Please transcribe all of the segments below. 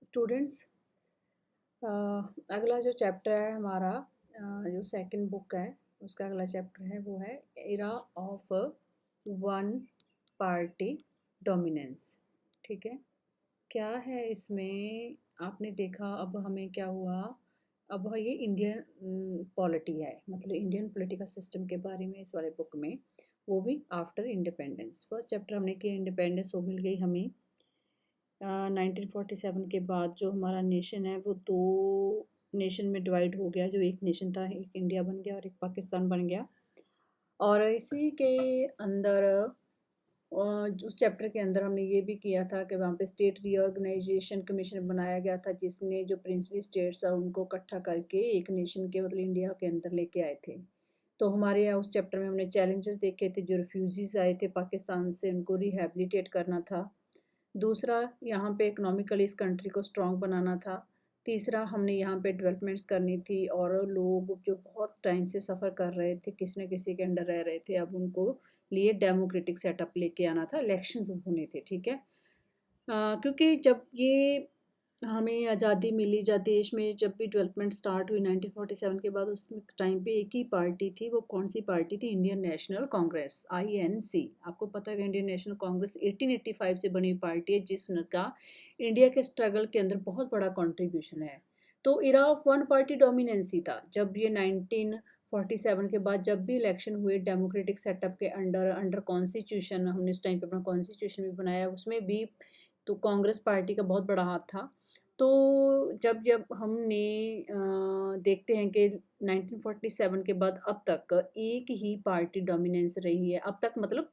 Students, अगला जो chapter है हमारा, जो सेकंड बुक है उसका अगला चैप्टर है वो है era of one party dominance. ठीक है, क्या है इसमें आपने देखा। अब हमें क्या हुआ, अब ये इंडियन पॉलिटी है, मतलब इंडियन पॉलिटिकल सिस्टम के बारे में इस वाले बुक में, वो भी आफ्टर इंडिपेंडेंस। फर्स्ट चैप्टर हमने किया इंडिपेंडेंस, वो मिल गई हमें 1947 के बाद। जो हमारा नेशन है वो दो नेशन में डिवाइड हो गया। जो एक नेशन था, एक इंडिया बन गया और एक पाकिस्तान बन गया। और इसी के अंदर उस चैप्टर के अंदर हमने ये भी किया था कि वहाँ पे स्टेट रीऑर्गेनाइजेशन कमीशन बनाया गया था, जिसने जो प्रिंसली स्टेट्स है उनको इकट्ठा करके एक नेशन के, मतलब इंडिया के अंदर लेके आए थे। तो हमारे यहाँ उस चैप्टर में हमने चैलेंजेस देखे थे। जो रिफ्यूजीज आए थे पाकिस्तान से, उनको रिहेबिलिटेट करना था। दूसरा, यहाँ पे इकोनॉमिकली इस कंट्री को स्ट्रॉन्ग बनाना था। तीसरा, हमने यहाँ पे डेवलपमेंट्स करनी थी, और लोग जो बहुत टाइम से सफ़र कर रहे थे, किसी न किसी के अंडर रह रहे थे, अब उनको लिए डेमोक्रेटिक सेटअप लेके आना था, इलेक्शंस होने थे। ठीक है, क्योंकि जब ये हमें आज़ादी मिली, जब देश में जब भी डेवलपमेंट स्टार्ट हुई 1947 के बाद, उस टाइम पे एक ही पार्टी थी। वो कौन सी पार्टी थी? Indian national Congress, INC। आपको पता है कि इंडियन नेशनल कांग्रेस 1885 से बनी हुई पार्टी है, जिसका इंडिया के स्ट्रगल के अंदर बहुत बड़ा कंट्रीब्यूशन है। तो era of one party dominancy था। जब ये 1947 के बाद जब भी इलेक्शन हुए डेमोक्रेटिक सेटअप के अंडर, अंडर कॉन्स्टिट्यूशन, हमने उस टाइम पे अपना कॉन्स्टिट्यूशन भी बनाया, उसमें भी तो कांग्रेस पार्टी का बहुत बड़ा हाथ था। तो जब जब हमने देखते हैं कि 1947 के बाद अब तक एक ही पार्टी डोमिनेंस रही है। अब तक मतलब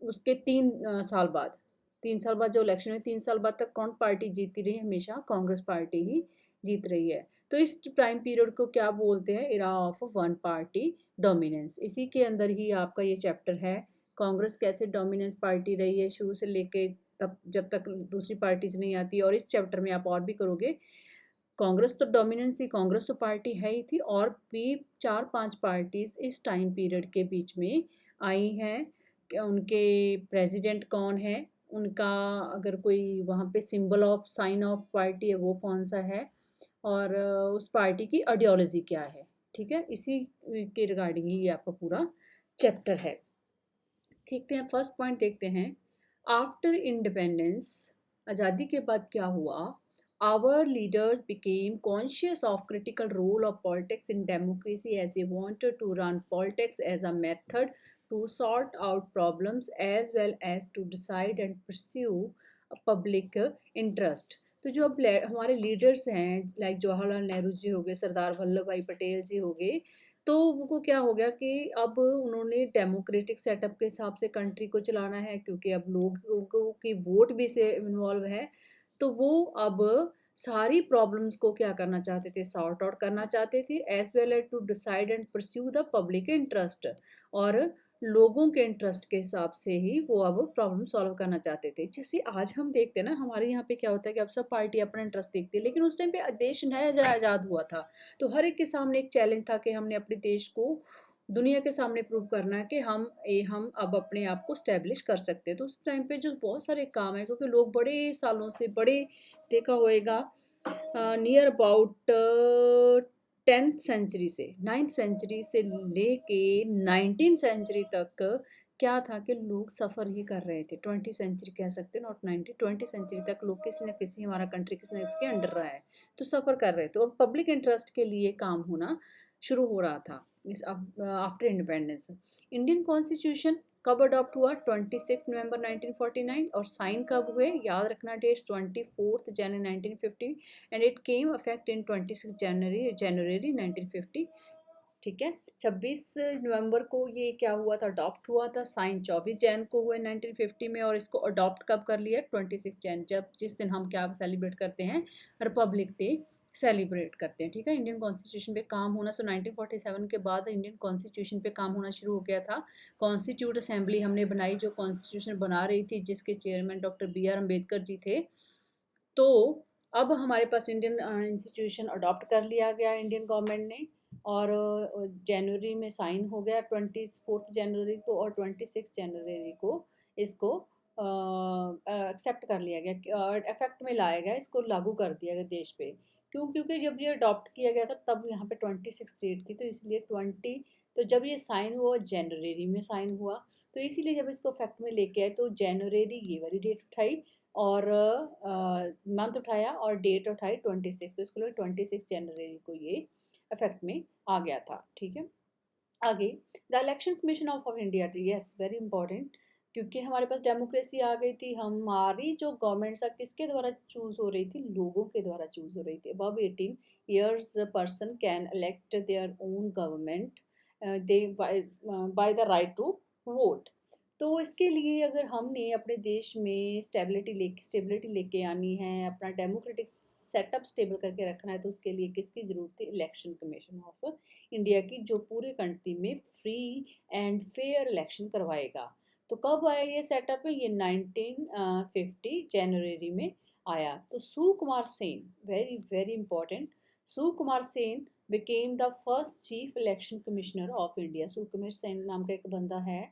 उसके 3 साल बाद, 3 साल बाद जो इलेक्शन हुए, 3 साल बाद तक कौन पार्टी जीती रही है? हमेशा कांग्रेस पार्टी ही जीत रही है। तो इस टाइम पीरियड को क्या बोलते हैं? Era of one party dominance. इसी के अंदर ही आपका ये चैप्टर है, कांग्रेस कैसे डोमिनेंस पार्टी रही है शुरू से लेके तब, जब तक दूसरी पार्टीज नहीं आती। और इस चैप्टर में आप और भी करोगे, कांग्रेस तो डोमिनेंस थी, कांग्रेस तो पार्टी है ही थी, और भी 4-5 पार्टीज इस टाइम पीरियड के बीच में आई हैं। उनके प्रेसिडेंट कौन है, उनका अगर कोई वहाँ पे symbol of, sign of party है वो कौन सा है, और उस पार्टी की आइडियोलॉजी क्या है। ठीक है, इसी के रिगार्डिंग ही ये आपका पूरा चैप्टर है। देखते हैं, फर्स्ट पॉइंट देखते हैं। आफ्टर इंडिपेंडेंस, आज़ादी के बाद क्या हुआ? Our leaders became conscious of critical role of politics in democracy, as they wanted to run politics as a method to sort out problems as well as to decide and pursue public interest. तो जो अब हमारे leaders हैं, like Jawaharlal Nehru जी हो गए, सरदार वल्लभ भाई पटेल जी हो गए, तो उनको क्या हो गया कि अब उन्होंने डेमोक्रेटिक सेटअप के हिसाब से कंट्री को चलाना है, क्योंकि अब लोगों की वोट भी से इन्वॉल्व है। तो वो अब सारी प्रॉब्लम्स को क्या करना चाहते थे? सॉर्ट आउट करना चाहते थे, as well as to decide and pursue the public interest. और लोगों के इंटरेस्ट के हिसाब से ही वो अब प्रॉब्लम सॉल्व करना चाहते थे। जैसे आज हम देखते हैं ना, हमारे यहाँ पे क्या होता है कि अब सब पार्टी अपना इंटरेस्ट देखती है, लेकिन उस टाइम पे देश नया आज़ाद हुआ था, तो हर एक के सामने एक चैलेंज था कि हमने अपने देश को दुनिया के सामने प्रूव करना है कि हम अब अपने आप को स्टैब्लिश कर सकते हैं। तो उस टाइम पे जो बहुत सारे काम है, क्योंकि लोग बड़े सालों से, बड़े देखा होएगा, नियर अबाउट 10th सेंचुरी से, 9th सेंचुरी से लेके 19th सेंचुरी तक क्या था कि लोग सफ़र ही कर रहे थे। 20th सेंचुरी कह सकते हैं, नॉट 19, 20th सेंचुरी तक लोग किसी न किसी, हमारा कंट्री किसी न किसी के अंडर रहा है, तो सफ़र कर रहे थे और पब्लिक इंटरेस्ट के लिए काम होना शुरू हो रहा था इस आफ्टर इंडिपेंडेंस। इंडियन कॉन्स्टिट्यूशन कब अडॉप्ट हुआ? 26 नवंबर 1949। और साइन कब हुए? याद रखना डेट्स, 24 जनवरी 1950 and it came affect in 26 जनवरी 1950। ठीक है, 26 नवंबर को ये क्या हुआ था? अडॉप्ट हुआ था। साइन 24 जन को हुए 1950 में, और इसको अडॉप्ट कब कर लिया? 26 जन, जब जिस दिन हम क्या सेलिब्रेट करते हैं? रिपब्लिक डे सेलिब्रेट करते हैं। ठीक है, इंडियन कॉन्स्टिट्यूशन पे काम होना, सो 1947 के बाद इंडियन कॉन्स्टिट्यूशन पे काम होना शुरू हो गया था। कॉन्स्टिट्यूट असेंबली हमने बनाई, जो कॉन्स्टिट्यूशन बना रही थी, जिसके chairman doctor BR Ambedkar ji थे। तो अब हमारे पास इंडियन इंस्टीट्यूशन अडॉप्ट कर लिया गया इंडियन गवर्नमेंट ने, और जनवरी में साइन हो गया 24 जनवरी को, और 26 जनवरी को इसको एक्सेप्ट कर लिया गया और इफेक्ट में लाया गया, इसको लागू कर दिया गया देश पे। क्यों? क्योंकि जब ये अडॉप्ट किया गया था तब यहाँ पे 26 स्टेट थी, तो इसलिए 20, तो जब ये साइन हुआ जनवरी में साइन हुआ, तो इसीलिए जब इसको इफेक्ट में लेके आए तो जनवरी ये वाली डेट उठाई और मंथ उठाया और डेट उठाई 26, तो इसको लगा 26 जनवरी को ये इफेक्ट में आ गया था। ठीक है, आगे the election commission of India, yes very important, क्योंकि हमारे पास डेमोक्रेसी आ गई थी, हमारी जो गवर्नमेंट्स किसके द्वारा चूज हो रही थी, लोगों के द्वारा चूज हो रही थी। Above 18 years person can elect their own government they by the right to vote. तो इसके लिए अगर हमने अपने देश में स्टेबिलिटी लेके आनी है, अपना डेमोक्रेटिक सेटअप स्टेबल करके रखना है, तो उसके लिए किसकी ज़रूरत थी, इलेक्शन कमीशन ऑफ इंडिया की, जो पूरे कंट्री में फ्री एंड फेयर इलेक्शन करवाएगा। तो कब आया ये सेटअप है, ये 1950 जनवरी में आया। तो Sukumar Sen, very very important, Sukumar Sen became the first chief election commissioner of India. Sukumar Sen नाम का एक बंदा है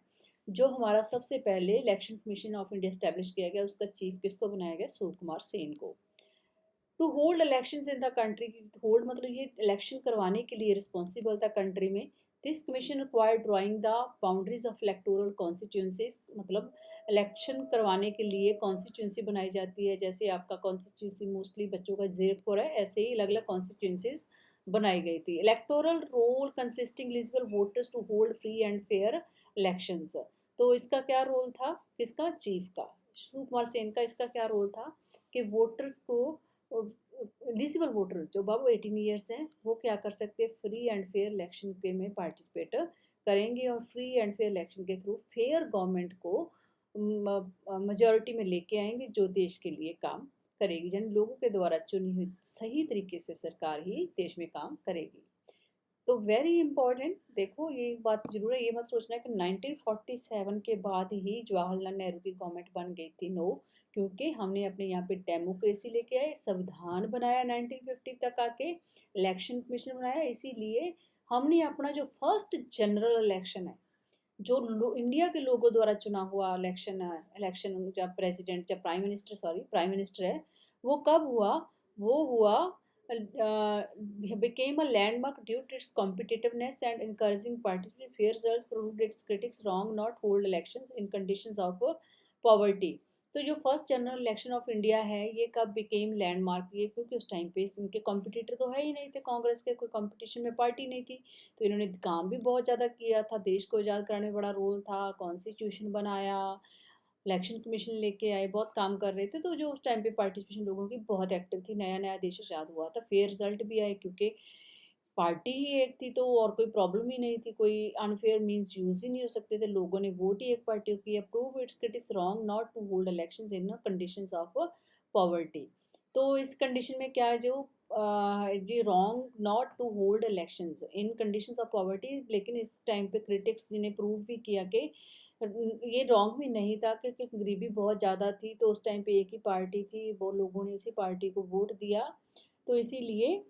जो हमारा सबसे पहले election commission of India establish किया गया, उसका चीफ किसको बनाया गया, सुकुमार सेन को। To hold elections in the country, hold मतलब ये इलेक्शन करवाने के लिए रिस्पॉन्सिबल था कंट्री में। This commission require drawing the boundaries of electoral constituencies, मतलब इलेक्शन करवाने के लिए कॉन्स्टिट्यूंसी बनाई जाती है, जैसे आपका कॉन्स्टिट्यूंसी मोस्टली बच्चों का जीरकपुर है, ऐसे ही अलग अलग कॉन्स्टिट्यूंसीज बनाई गई थी। Electoral roll consisting eligible voters to hold free and fair elections. तो इसका क्या रोल था, किसका, चीफ का, शिव कुमार सेन का। इसका क्या रोल था कि वोटर्स को, एलिजिबल वोटर जो अब 18 ईयर्स हैं, वो क्या कर सकते हैं, फ्री एंड फेयर इलेक्शन के में पार्टिसिपेट करेंगे और फ्री एंड फेयर इलेक्शन के थ्रू फेयर गवर्नमेंट को मेजोरिटी में लेके आएंगे, जो देश के लिए काम करेगी, यानी लोगों के द्वारा चुनी हुई सही तरीके से सरकार ही देश में काम करेगी। तो वेरी इंपॉर्टेंट, देखो ये एक बात जरूर है, ये मत सोचना है कि 1947 के बाद ही जवाहरलाल नेहरू की गवर्नमेंट बन गई थी, नो। क्योंकि हमने अपने यहाँ पे डेमोक्रेसी लेके आए, संविधान बनाया 1950 तक आके, इलेक्शन कमीशन बनाया, इसीलिए हमने अपना जो फर्स्ट जनरल इलेक्शन है, जो इंडिया के लोगों द्वारा चुना हुआ इलेक्शन है, इलेक्शन जब प्रेसिडेंट, जब prime minister, sorry prime minister है, वो कब हुआ, वो हुआ became a landmark due to its competitiveness and encouraging participation. Fair results proved its critics wrong not hold elections in conditions of poverty. तो जो first general election of India है, ये कब बिकेम लैंडमार्क, ये क्योंकि उस टाइम पे इनके कॉम्पिटिटर तो है ही नहीं थे, कांग्रेस के कोई कंपटीशन में पार्टी नहीं थी, तो इन्होंने काम भी बहुत ज़्यादा किया था, देश को आज़ाद कराने में बड़ा रोल था, कॉन्स्टिट्यूशन बनाया, इलेक्शन कमीशन लेके आए, बहुत काम कर रहे थे। तो जो उस टाइम पे पार्टिसिपेशन लोगों की बहुत एक्टिव थी, नया नया देश आज़ाद हुआ था, फेयर रिजल्ट भी आए, क्योंकि पार्टी ही एक थी, तो और कोई प्रॉब्लम ही नहीं थी, कोई अनफेयर मीन्स यूज ही नहीं हो सकते थे, लोगों ने वोट ही एक पार्टी को किया। Prove its critics wrong not to hold elections in conditions of poverty. तो इस कंडीशन में क्या है, जो जी wrong not to hold elections in conditions of poverty, लेकिन इस टाइम पे क्रिटिक्स जिन्हें प्रूव भी किया कि ये रॉन्ग भी नहीं था, क्योंकि गरीबी बहुत ज़्यादा थी, तो उस टाइम पे एक ही पार्टी थी, वो लोगों ने उसी पार्टी को वोट दिया। तो इसीलिए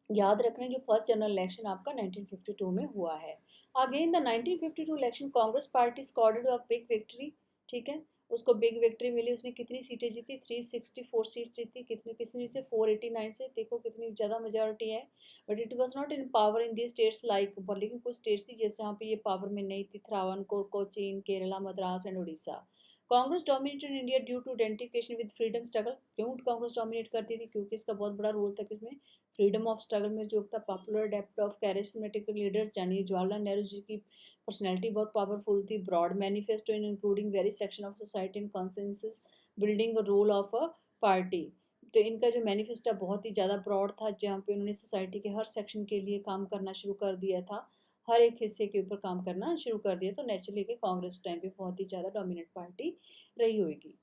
याद रखना, जो फर्स्ट जनरल इलेक्शन आपका 1952 में हुआ है। Again the 1952 election Congress party scored a big victory, ठीक है, उसको बिग विक्ट्री मिली, उसने कितनी सीटें जीती, 364 सीट जीती, कितनी कितनी से 489 से, देखो कितनी ज़्यादा मेजोरिटी है। But it was not in power in the states like, लेकिन कुछ स्टेट्स थी जैसे यहाँ पे ये पावर में नहीं थी, Travancore, Cochin, Kerala, Madras and Orissa. Congress dominated India due to identification with freedom struggle. क्यों कांग्रेस डोमिनेट करती थी, क्योंकि इसका बहुत बड़ा रोल था किसमें, फ्रीडम ऑफ स्ट्रगल में, जो था popular depth of charismatic leaders, यानी जवाहरलाल नेहरू जी की पर्सनैलिटी बहुत पावरफुल थी। Broad manifesto in including very section of society and consensus building role of a party. तो इनका जो मैनिफेस्टो बहुत ही ज़्यादा ब्रॉड था, जहाँ पे उन्होंने सोसाइटी के हर सेक्शन के लिए काम करना शुरू कर दिया था, हर एक हिस्से के ऊपर काम करना शुरू कर दिया। तो नेचुरली कि कांग्रेस टाइम पे बहुत ही ज़्यादा डोमिनेट पार्टी रही होगी।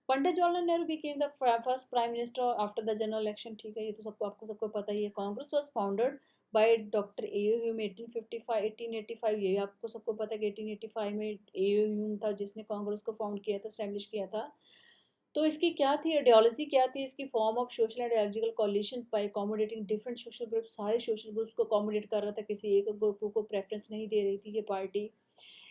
Pandit Jawaharlal Nehru became the first prime minister after the general election, ठीक है, ये तो सबको पता ही है। Congress was founded by doctor A Hume 1855 1885, ये आपको सबको पता है कि 1885 में ए ह्यूम था जिसने कांग्रेस को फाउंड किया था, स्टैब्लिश किया था। तो इसकी क्या थी आइडियोलॉजी, क्या थी इसकी, form of social and ideological coalition by accommodating different social group, सारे सोशल ग्रुप्स को अकोमोडेट कर रहा था, किसी एक ग्रुप को प्रेफरेंस नहीं दे रही थी ये party.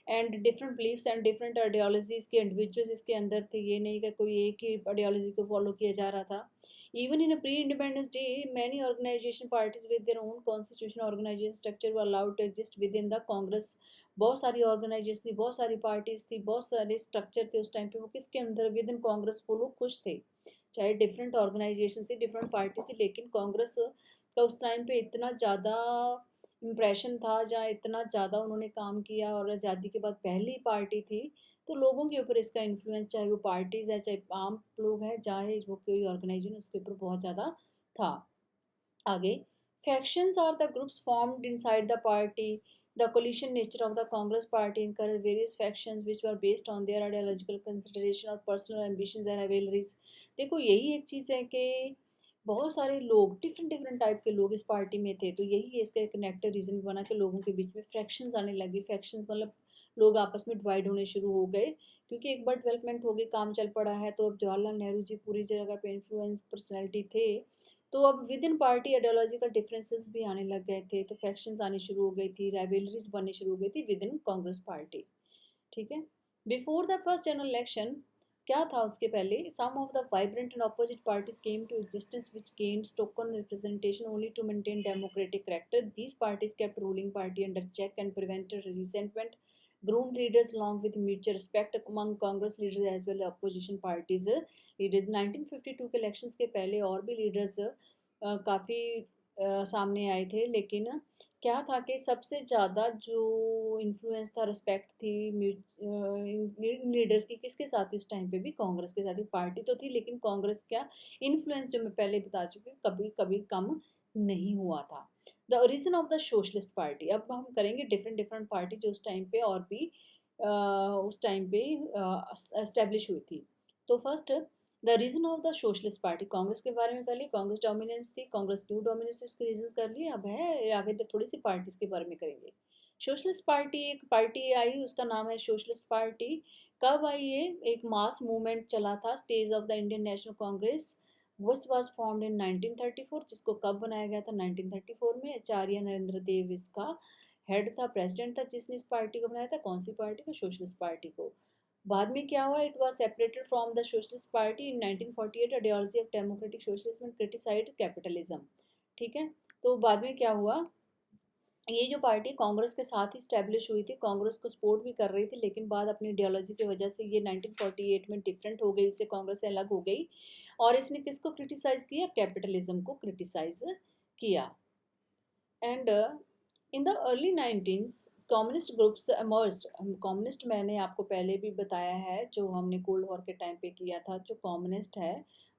And different beliefs and different ideologies के इंडिविजुअल्स इसके अंदर थे, ये नहीं कि कोई एक ही आइडियोलॉजी को फॉलो किया जा रहा था। Even in a pre independence day many organisation parties with their own constitution organisation structure were allowed to exist with in the Congress. बहुत सारी ऑर्गेनाइजेशन थी, बहुत सारी पार्टीज थी, बहुत सारे स्ट्रक्चर थे उस टाइम पे, वो किसके अंदर विद इन कांग्रेस वो लोग खुश थे। चाहे डिफरेंट ऑर्गेनाइजेशन थी, डिफरेंट पार्टी थी, लेकिन कांग्रेस का उस टाइम पे इतना ज़्यादा इम्प्रेशन था, जहाँ इतना ज़्यादा उन्होंने काम किया और आज़ादी के बाद पहली पार्टी थी, तो लोगों के ऊपर इसका इन्फ्लुएंस, चाहे वो पार्टीज़ है चाहे आम लोग हैं, चाहे वो कोई ऑर्गेनाइजेशन, उसके ऊपर बहुत ज़्यादा था। आगे, factions are the groups formed inside the party. The coalition nature of the Congress Party encouraged various factions which were based on their ideological consideration or personal ambitions and rivalries. देखो यही एक चीज़ है कि बहुत सारे लोग डिफरेंट डिफरेंट टाइप के लोग इस पार्टी में थे, तो यही इसका एक कनेक्टिव रीजन बना कि लोगों के बीच में फ्रैक्शंस आने लगी। फ्रैक्शंस मतलब लोग आपस में डिवाइड होने शुरू हो गए, क्योंकि एक बार डेवलपमेंट हो गई, काम चल पड़ा है, तो अब जवाहरलाल नेहरू जी पूरी जगह पे इन्फ्लुएंस पर्सनैलिटी थे, तो अब with in party ideological differences भी आने लग गए थे, तो फैक्शंस आनी शुरू हो गई थी, राइवलरीज बननी शुरू हो गई थी विद इन कांग्रेस पार्टी। ठीक है। Before the first general election, क्या था उसके पहले, some of the vibrant and opposite parties came to existence which gained token representation only to maintain democratic character. These parties kept ruling party under check and prevented resentment, groomed leaders along with mutual respect among Congress leaders as well as opposition parties leaders। 1952 के elections के पहले और भी leaders काफ़ी सामने आए थे, लेकिन क्या था कि सबसे ज़्यादा जो इन्फ्लुएंस था, रिस्पेक्ट थी इन लीडर्स की, किसके साथ थी उस टाइम पे भी, कांग्रेस के साथ ही। पार्टी तो थी, लेकिन कांग्रेस का इन्फ्लुएंस, जो मैं पहले बता चुकी हूँ, कभी कभी कम नहीं हुआ था। The origin of the socialist party, अब हम करेंगे डिफरेंट डिफरेंट पार्टी जो उस टाइम पे और भी उस टाइम पे एस्टेब्लिश हुई थी। तो first, the reason of the socialist party, Congress के बारे में कर ली, कांग्रेस डोमिनेंस थी, कांग्रेस न्यू डोमिनेंस, इसके रीजन कर लिए। अब है आगे थोड़ी सी पार्टीज के बारे में करेंगे। सोशलिस्ट पार्टी, एक पार्टी आई, उसका नाम है सोशलिस्ट पार्टी। कब आई ये, एक मास मूवमेंट चला था, stage of the Indian national Congress which was formed in 1934। जिसको कब बनाया गया था, 1934 में। आचार्य नरेंद्र देव इसका हेड था, प्रेसिडेंट था, जिसने इस पार्टी को बनाया था। कौन सी पार्टी को, सोशलिस्ट पार्टी को। बाद में क्या हुआ, it was separated from the socialist party in 1948। Ideology of democratic socialism and criticised capitalism. ठीक है। तो बाद में क्या हुआ, ये जो पार्टी कांग्रेस के साथ ही स्टैब्लिश हुई थी, कांग्रेस को सपोर्ट भी कर रही थी, लेकिन बाद अपनी आइडियोलॉजी की वजह से ये 1948 में डिफरेंट हो गई, इससे कांग्रेस से अलग हो गई। और इसने किसको क्रिटिसाइज किया, कैपिटलिज्म को क्रिटिसाइज किया। And in the early 19 communist groups emerged। Communist मैंने आपको पहले भी बताया है, जो हमने कोल्ड वॉर के टाइम पे किया था। जो कम्युनिस्ट है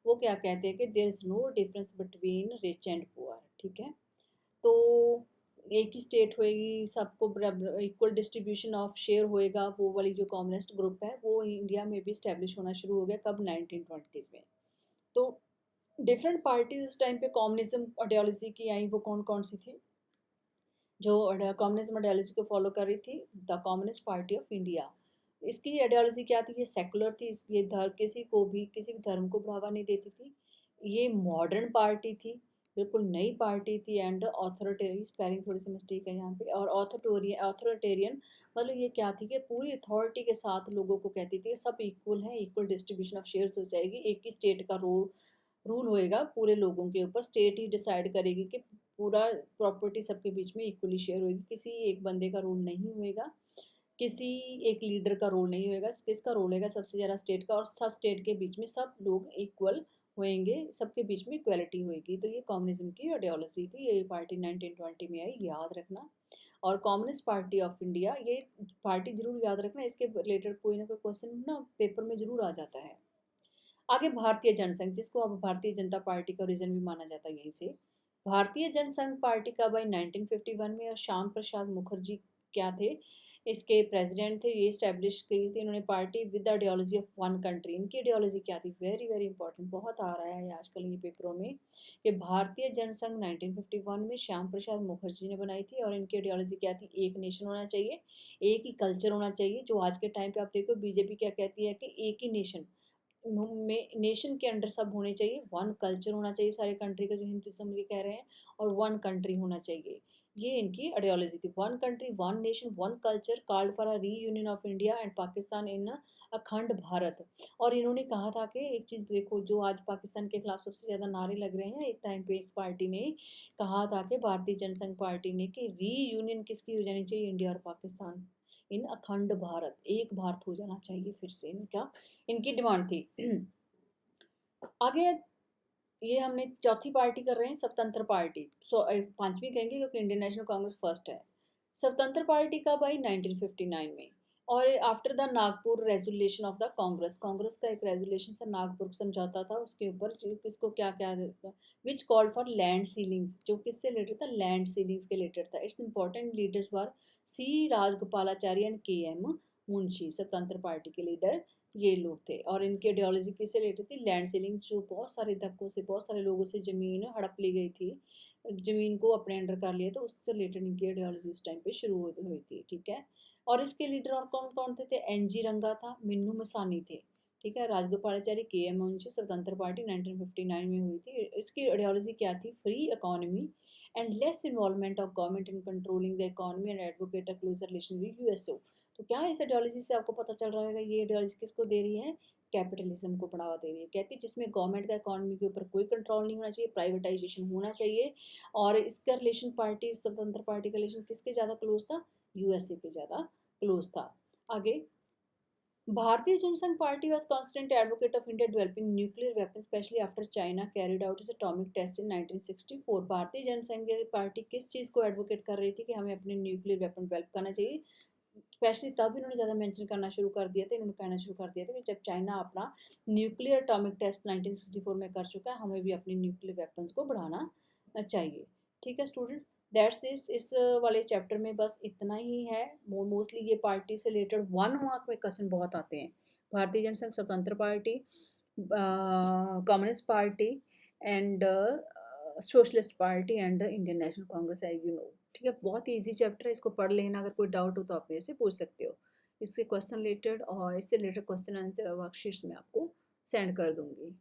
वो क्या कहते हैं कि there is no difference between rich and poor. ठीक है। तो एक ही स्टेट होएगी, सबको इक्वल डिस्ट्रीब्यूशन ऑफ शेयर होएगा, वो वाली जो कम्युनिस्ट ग्रुप है वो इंडिया में भी स्टैब्लिश होना शुरू हो गया। कब, 1920s में। तो डिफरेंट पार्टीज उस टाइम पे कम्युनिज्म आइडियोलॉजी की आई, वो कौन कौन सी थी जो कम्युनिज्म आइडियोलॉजी को फॉलो कर रही थी, the communist party of India. इसकी आइडियोलॉजी क्या थी, ये सेकुलर थी, ये धर्म किसी को भी किसी भी धर्म को बढ़ावा नहीं देती थी। ये मॉडर्न पार्टी थी, बिल्कुल नई पार्टी थी। एंड ऑथोरिटेरियन, स्पेलिंग थोड़ी सी मिस्टेक है यहाँ पे, और ऑथोरिटेरियन मतलब ये क्या थी कि पूरी अथॉरिटी के साथ लोगों को कहती थी सब इक्वल है, इक्वल डिस्ट्रीब्यूशन ऑफ शेयर्स हो जाएगी, एक ही स्टेट का रूल होएगा पूरे लोगों के ऊपर, स्टेट ही डिसाइड करेगी कि पूरा प्रॉपर्टी सबके बीच में इक्वली शेयर होगी, किसी एक बंदे का रोल नहीं होएगा, किसी एक लीडर का रोल नहीं होएगा। किसका रोल होएगा, सबसे ज़्यादा स्टेट का, और सब स्टेट के बीच में सब लोग इक्वल होएंगे, सबके बीच में इक्वलिटी होएगी। तो ये कम्युनिज्म की आइडियोलॉजी थी, ये पार्टी 1920 में आई, याद रखना। और कम्युनिस्ट पार्टी ऑफ इंडिया, ये पार्टी जरूर याद रखना, इसके रिलेटेड कोई ना कोई क्वेश्चन ना पेपर में जरूर आ जाता है। आगे, भारतीय जनसंघ, जिसको अब भारतीय जनता पार्टी का रीजन भी माना जाता है यहीं से। भारतीय जनसंघ पार्टी का भाई 1951 में, और श्याम प्रसाद मुखर्जी क्या थे, इसके प्रेसिडेंट थे। ये स्टैब्लिश की थी इन्होंने party with ideology of one country. इनकी आइडियोलॉजी क्या थी, वेरी वेरी इंपॉर्टेंट, बहुत आ रहा है आजकल ये पेपरों में, कि भारतीय जनसंघ 1951 में श्याम प्रसाद मुखर्जी ने बनाई थी। और इनकी आइडियोलॉजी क्या थी, एक नेशन होना चाहिए, एक ही कल्चर होना चाहिए। जो आज के टाइम पे आप देखो बीजेपी क्या कहती है कि एक ही नेशन में, नेशन के अंडर सब होने चाहिए, वन कल्चर होना चाहिए सारे कंट्री का, जो हिंदुज्म ये कह रहे हैं, और वन कंट्री होना चाहिए। ये इनकी आइडियोलॉजी थी। One country one nation one culture called for a reunion of India and Pakistan in Akhand Bharat. और इन्होंने कहा था कि एक चीज़ देखो, जो आज पाकिस्तान के खिलाफ सबसे ज़्यादा नारे लग रहे हैं, एक टाइम पे इस पार्टी ने कहा था कि भारतीय जनसंघ पार्टी ने कि रीयूनियन किसकी हो जानी चाहिए, इंडिया और पाकिस्तान इन अखंड भारत, एक भारत हो जाना चाहिए फिर से, इनका इनकी डिमांड थी। आगे ये हमने चौथी पार्टी कर रहे हैं, स्वतंत्र पार्टी। पांचवी कहेंगे क्योंकि इंडियन नेशनल कांग्रेस फर्स्ट है। स्वतंत्र पार्टी कब आई? 1959 में। और after the Nagpur resolution of the Congress, Congress का एक रेजोल्यूशन था, नागपुर समझौता था, उसके ऊपर किसको क्या क्या, which called for land ceilings, जो किससे रिलेटेड था? लैंड सीलिंग्स के रिलेटेड था। It's important leaders were C Rajagopalachari and K M Munshi, Swatantra party के लीडर ये लोग थे। और इनकी आइडियोलॉजी किससे रिलेटेड थी? लैंड सीलिंग, जो बहुत सारे धक्कों से बहुत सारे लोगों से ज़मीन हड़प ली गई थी, ज़मीन को अपने अंडर कर लिया, तो उससे रिलेटेड इनकी आइडियोलॉजी उस टाइम पे शुरू हुई थी, ठीक है। और इसके लीडर और कौन कौन थे? एन जी रंगा था, मिन्नू मसानी थे, ठीक है। राजगोपालाचारी, के एम मुंशी। स्वतंत्र पार्टी 1959 में हुई थी। इसकी आइडियोलॉजी क्या थी? Free economy and less involvement of government in controlling the economy and advocate a closer relation with USA. तो क्या इस आइडियोलॉजी से आपको पता चल रहा है, ये आइडियोलॉजी किसको दे रही है? कैपिटलिज्म को बढ़ावा दे रही है। कहती है जिसमें गवर्नमेंट का इकोनॉमी के ऊपर कोई कंट्रोल नहीं होना चाहिए, प्राइवेटाइजेशन होना चाहिए। और इसका रिलेशन पार्टी, स्वतंत्र पार्टी का रिलेशन किसके ज़्यादा क्लोज था? यूएसए के ज़्यादा क्लोज था। आगे, Bharatiya Jana Sangh party was constant advocate of India developing nuclear weapons, especially after China carried out its atomic test in 1964। भारतीय जनसंघ पार्टी किस चीज़ को एडवोकेट कर रही थी? कि हमें अपने न्यूक्लियर वेपन डेवलप करना चाहिए। स्पेशली तब इन्होंने ज़्यादा मेंशन करना शुरू कर दिया था, इन्होंने कहना शुरू कर दिया था कि जब चाइना अपना न्यूक्लियर अटॉमिक टेस्ट 1964 में कर चुका है, हमें भी अपने न्यूक्लियर वेपन्स को बढ़ाना चाहिए। ठीक है स्टूडेंट, दैट्स इस वाले चैप्टर में बस इतना ही है। मोस्टली ये पार्टी से रिलेटेड 1 मार्क में क्वेश्चन बहुत आते हैं। Bharatiya Jana Sangh, Swatantra party, communist party and socialist party and Indian national Congress, as you know. ठीक है, बहुत ही ईजी चैप्टर है, इसको पढ़ लेना। अगर कोई डाउट हो तो आप मेरे से पूछ सकते हो। इससे क्वेश्चन रिलेटेड और इससे रिलेटेड क्वेश्चन आंसर वर्कशीट्स में आपको सेंड कर दूंगी।